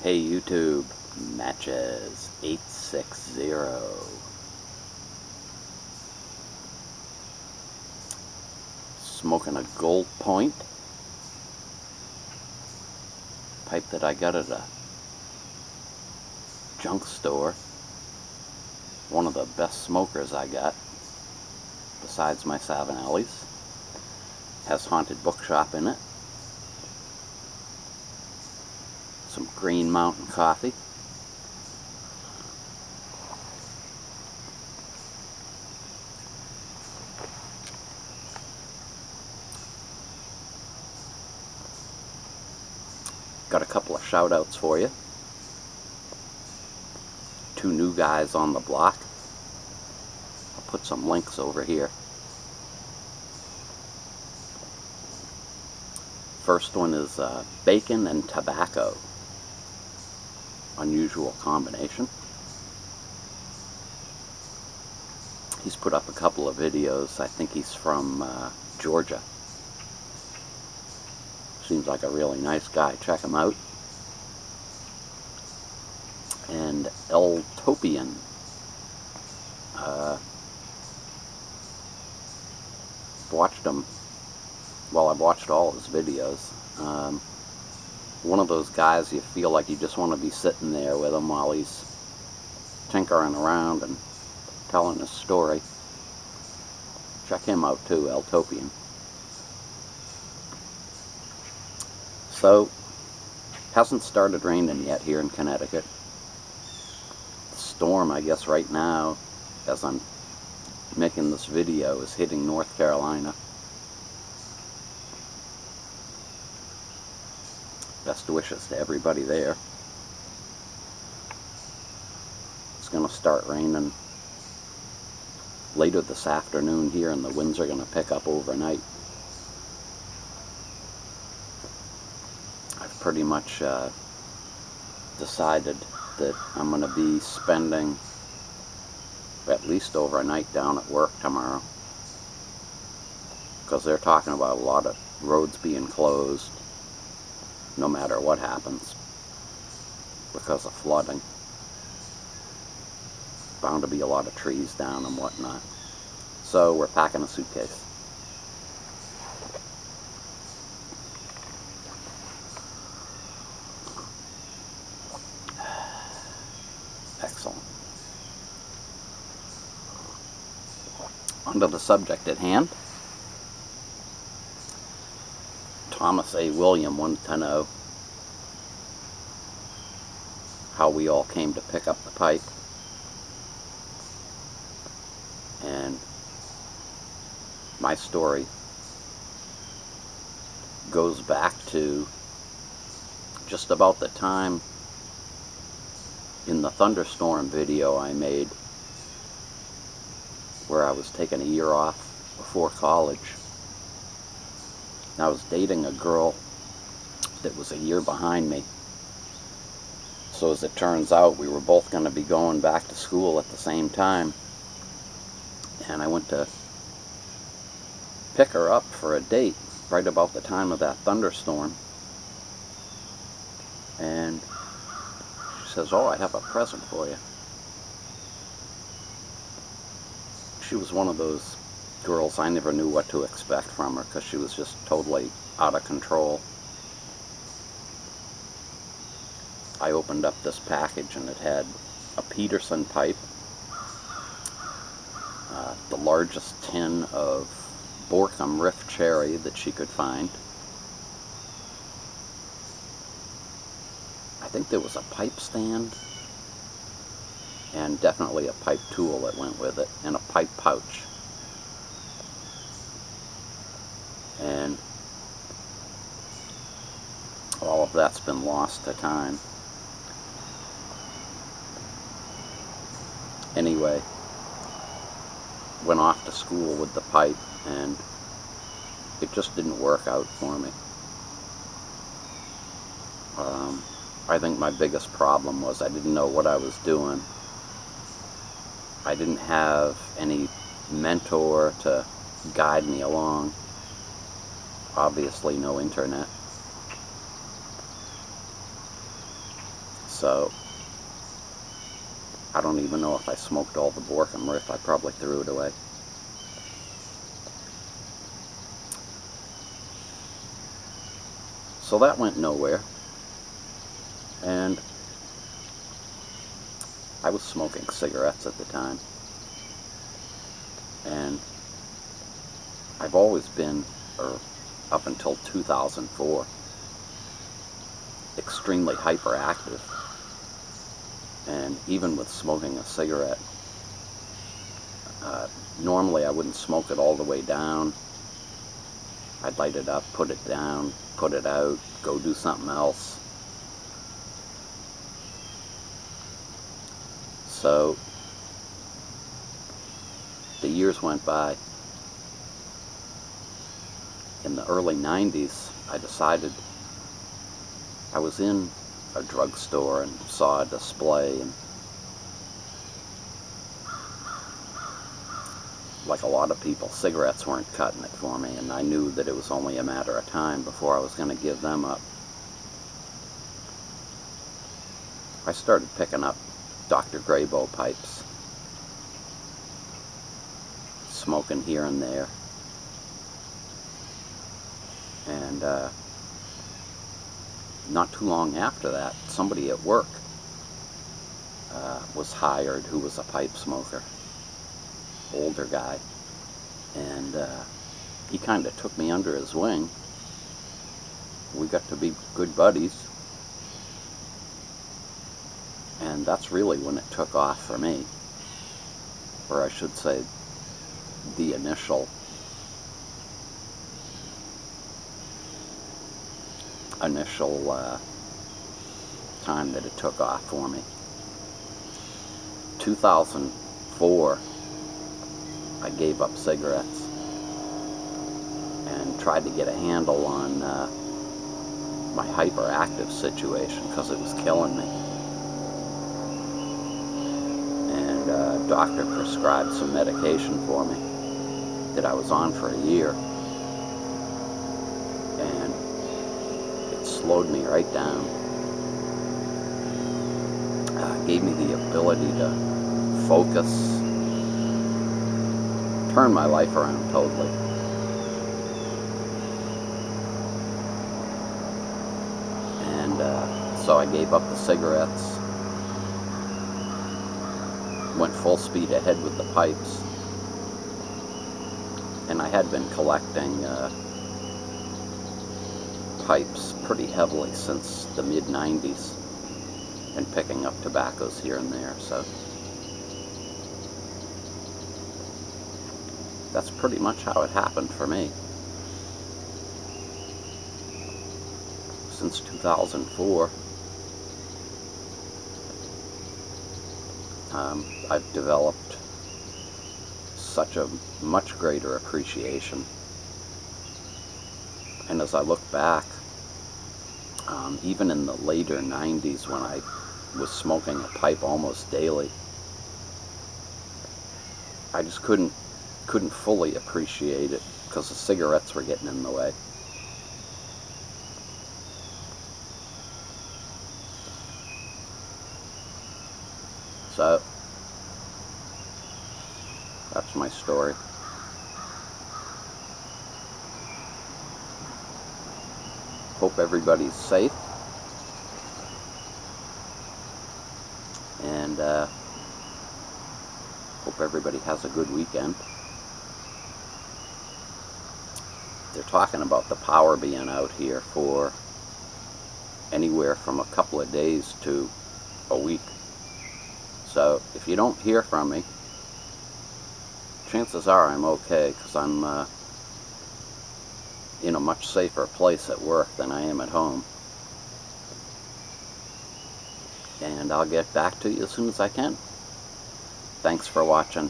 Hey YouTube, Matches 860. Smoking a Gold Point pipe that I got at a junk store. One of the best smokers I got, besides my Savinelli's. Has Haunted Bookshop in it. Some Green Mountain coffee. Got a couple of shout outs for you. 2 new guys on the block. I'll put some links over here. First one is bacon and tobacco. Unusual combination. He's put up a couple of videos. I think he's from Georgia. Seems like a really nice guy. Check him out. And Eltopian. Watched him. Well, I've watched all his videos. One of those guys you feel like you just want to be sitting there with him while he's tinkering around and telling his story. Check him out too, Eltopian. So, hasn't started raining yet here in Connecticut. The storm, I guess right now, as I'm making this video, is hitting North Carolina. Best wishes to everybody there. It's going to start raining later this afternoon here, and the winds are going to pick up overnight. I've pretty much decided that I'm going to be spending at least overnight down at work tomorrow, because they're talking about a lot of roads being closed no matter what happens because of flooding. Bound to be a lot of trees down and whatnot. So we're packing a suitcase. Excellent. On to the subject at hand. Thomas A. William wanted to know how we all came to pick up the pipe. And my story goes back to just about the time in the thunderstorm video I made where I was taking a year off before college. I was dating a girl that was a year behind me. So as it turns out, we were both going to be going back to school at the same time. And I went to pick her up for a date right about the time of that thunderstorm. And she says, "Oh, I have a present for you." She was one of those girls I never knew what to expect from her, because she was just totally out of control. I opened up this package and it had a Peterson pipe, the largest tin of Borkum Riff Cherry that she could find. I think there was a pipe stand, and definitely a pipe tool that went with it, and a pipe pouch. And all of that's been lost to time. Anyway, went off to school with the pipe, and it just didn't work out for me. I think my biggest problem was I didn't know what I was doing. I didn't have any mentor to guide me along. Obviously no internet. So I don't even know if I smoked all the Borkum or if I probably threw it away. So that went nowhere, and I was smoking cigarettes at the time, and I've always been, or up until 2004, extremely hyperactive. And even with smoking a cigarette, normally I wouldn't smoke it all the way down. I'd light it up, put it down, put it out, go do something else. So the years went by. In the early 90s, I decided, I was in a drugstore and saw a display, and like a lot of people, cigarettes weren't cutting it for me, and I knew that it was only a matter of time before I was going to give them up. I started picking up Dr. Graybo pipes, smoking here and there, and not too long after that, somebody at work was hired who was a pipe smoker, older guy, and he kind of took me under his wing. We got to be good buddies, and that's really when it took off for me, or I should say the initial time that it took off for me. 2004, I gave up cigarettes and tried to get a handle on my hyperactive situation, because it was killing me. And a doctor prescribed some medication for me that I was on for a year, and it slowed me right down. Gave me the ability to focus, turn my life around totally. And so I gave up the cigarettes, went full speed ahead with the pipes, and I had been collecting pipes pretty heavily since the mid-90s, and picking up tobaccos here and there. So that's pretty much how it happened for me. Since 2004, I've developed such a much greater appreciation. And as I look back, even in the later 90s, when I was smoking a pipe almost daily, I just couldn't fully appreciate it, because the cigarettes were getting in the way. So that's my story. Hope everybody's safe, and hope everybody has a good weekend. They're talking about the power being out here for anywhere from a couple of days to a week. So if you don't hear from me, chances are I'm okay, because I'm in a much safer place at work than I am at home. And I'll get back to you as soon as I can. Thanks for watching.